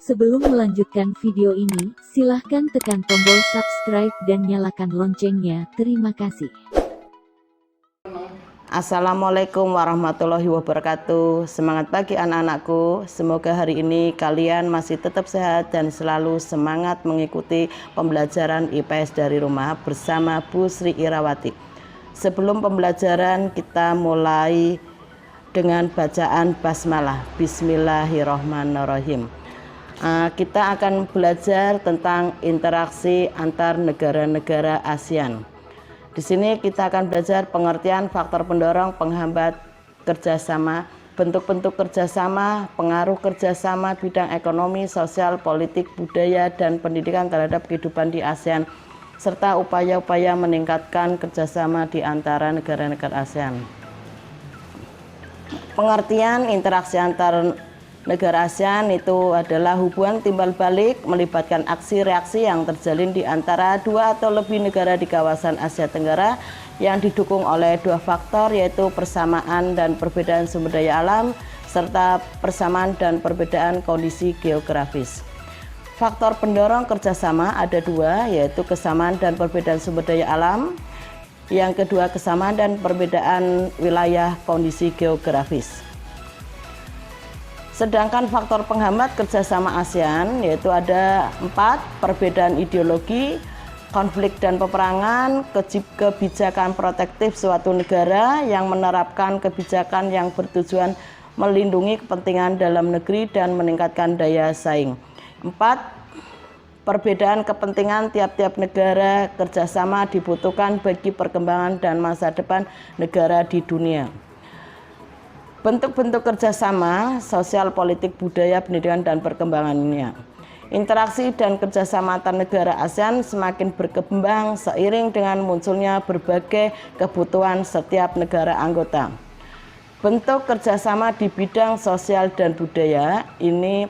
Sebelum melanjutkan video ini, silahkan tekan tombol subscribe dan nyalakan loncengnya. Terima kasih. Assalamualaikum warahmatullahi wabarakatuh. Semangat pagi anak-anakku. Semoga hari ini kalian masih tetap sehat dan selalu semangat mengikuti pembelajaran IPS dari rumah bersama Bu Sri Irawati. Sebelum pembelajaran kita mulai dengan bacaan basmalah. Bismillahirrahmanirrahim. Kita akan belajar tentang interaksi antar negara-negara ASEAN. Di sini kita akan belajar pengertian faktor pendorong, penghambat kerjasama, bentuk-bentuk kerjasama, pengaruh kerjasama bidang ekonomi, sosial, politik, budaya, dan pendidikan terhadap kehidupan di ASEAN, serta upaya-upaya meningkatkan kerjasama di antara negara-negara ASEAN. Pengertian interaksi antar negara ASEAN itu adalah hubungan timbal balik melibatkan aksi-reaksi yang terjalin di antara dua atau lebih negara di kawasan Asia Tenggara yang didukung oleh dua faktor, yaitu persamaan dan perbedaan sumber daya alam serta persamaan dan perbedaan kondisi geografis. Faktor pendorong kerjasama ada dua, yaitu kesamaan dan perbedaan sumber daya alam. Yang kedua, kesamaan dan perbedaan wilayah kondisi geografis. Sedangkan faktor penghambat kerjasama ASEAN yaitu ada 4, perbedaan ideologi, konflik dan peperangan, kebijakan protektif suatu negara yang menerapkan kebijakan yang bertujuan melindungi kepentingan dalam negeri dan meningkatkan daya saing. 4, perbedaan kepentingan tiap-tiap negara, kerjasama dibutuhkan bagi perkembangan dan masa depan negara di dunia. Bentuk-bentuk kerjasama, sosial, politik, budaya, pendidikan, dan perkembangannya. Interaksi dan kerjasama antar negara ASEAN semakin berkembang seiring dengan munculnya berbagai kebutuhan setiap negara anggota. Bentuk kerjasama di bidang sosial dan budaya ini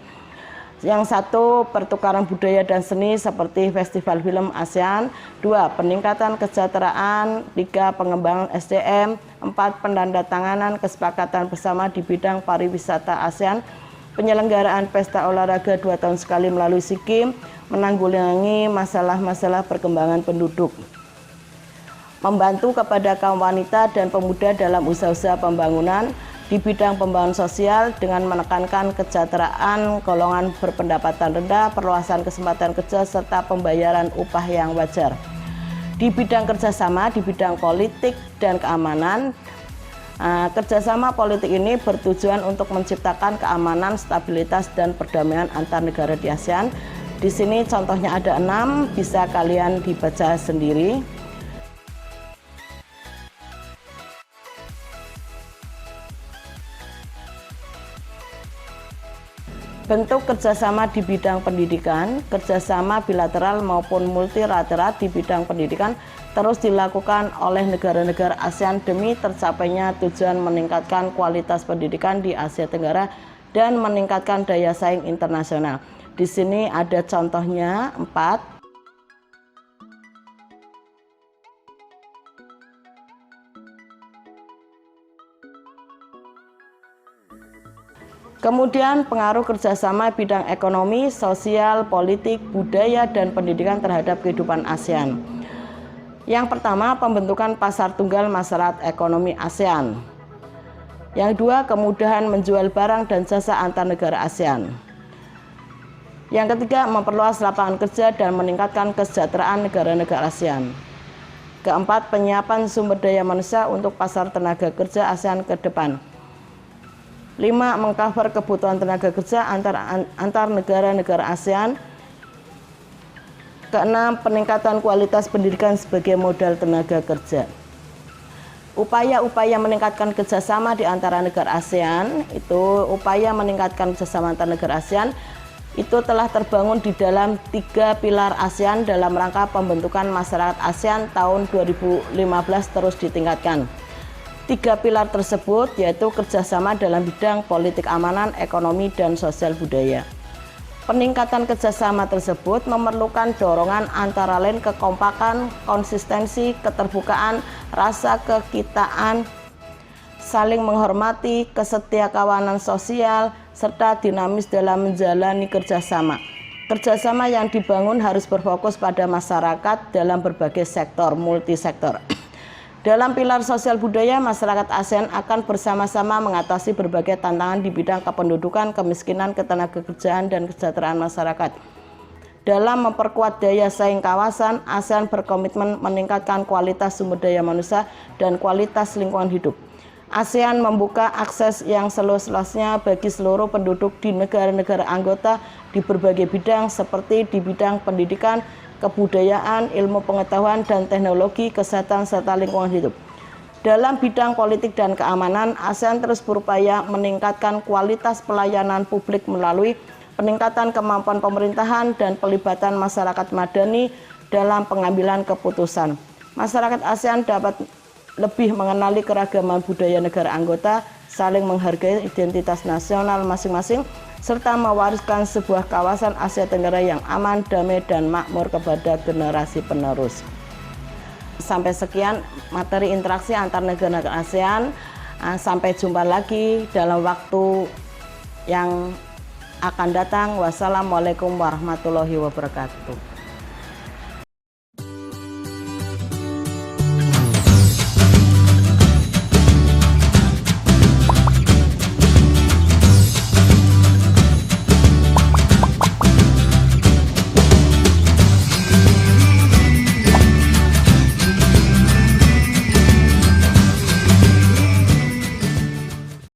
yang satu, pertukaran budaya dan seni seperti festival film ASEAN. 2, peningkatan kesejahteraan. 3, pengembangan SDM. 4, penandatanganan kesepakatan bersama di bidang pariwisata ASEAN. Penyelenggaraan pesta olahraga 2 tahun sekali melalui SEA Games. Menanggulangi masalah-masalah perkembangan penduduk. Membantu kepada kaum wanita dan pemuda dalam usaha-usaha pembangunan di bidang pembangunan sosial dengan menekankan kesejahteraan golongan berpendapatan rendah, perluasan kesempatan kerja, serta pembayaran upah yang wajar. Di bidang kerjasama, di bidang politik dan keamanan, kerjasama politik ini bertujuan untuk menciptakan keamanan, stabilitas, dan perdamaian antar negara di ASEAN. Di sini contohnya ada 6, bisa kalian dibaca sendiri. Bentuk kerjasama di bidang pendidikan, kerjasama bilateral maupun multilateral di bidang pendidikan terus dilakukan oleh negara-negara ASEAN demi tercapainya tujuan meningkatkan kualitas pendidikan di Asia Tenggara dan meningkatkan daya saing internasional. Di sini ada contohnya 4. Kemudian pengaruh kerjasama bidang ekonomi, sosial, politik, budaya, dan pendidikan terhadap kehidupan ASEAN. Yang pertama, pembentukan pasar tunggal masyarakat ekonomi ASEAN. Yang kedua, kemudahan menjual barang dan jasa antar negara ASEAN. Yang ketiga, memperluas lapangan kerja dan meningkatkan kesejahteraan negara-negara ASEAN. Keempat, penyiapan sumber daya manusia untuk pasar tenaga kerja ASEAN ke depan. 5, mengcover kebutuhan tenaga kerja antar negara-negara ASEAN. Keenam, peningkatan kualitas pendidikan sebagai modal tenaga kerja. Upaya-upaya meningkatkan kerjasama di antara negara ASEAN, itu upaya meningkatkan kerjasama antar negara ASEAN itu telah terbangun di dalam 3 pilar ASEAN dalam rangka pembentukan masyarakat ASEAN tahun 2015 terus ditingkatkan. 3 pilar tersebut yaitu kerjasama dalam bidang politik amanan, ekonomi, dan sosial budaya. Peningkatan kerjasama tersebut memerlukan dorongan antara lain kekompakan, konsistensi, keterbukaan, rasa kekitaan, saling menghormati, kesetiakawanan sosial, serta dinamis dalam menjalani kerjasama. Kerjasama yang dibangun harus berfokus pada masyarakat dalam berbagai sektor, multisektor. Dalam pilar sosial budaya, masyarakat ASEAN akan bersama-sama mengatasi berbagai tantangan di bidang kependudukan, kemiskinan, ketenagakerjaan, dan kesejahteraan masyarakat. Dalam memperkuat daya saing kawasan, ASEAN berkomitmen meningkatkan kualitas sumber daya manusia dan kualitas lingkungan hidup. ASEAN membuka akses yang seluas-luasnya bagi seluruh penduduk di negara-negara anggota di berbagai bidang seperti di bidang pendidikan, kebudayaan, ilmu pengetahuan dan teknologi, kesehatan, serta lingkungan hidup. Dalam bidang politik dan keamanan, ASEAN terus berupaya meningkatkan kualitas pelayanan publik melalui peningkatan kemampuan pemerintahan dan pelibatan masyarakat madani dalam pengambilan keputusan. Masyarakat ASEAN dapat lebih mengenali keragaman budaya negara anggota, saling menghargai identitas nasional masing-masing, serta mewariskan sebuah kawasan Asia Tenggara yang aman, damai, dan makmur kepada generasi penerus. Sampai sekian materi interaksi antar negara ASEAN. Sampai jumpa lagi dalam waktu yang akan datang. Wassalamualaikum warahmatullahi wabarakatuh.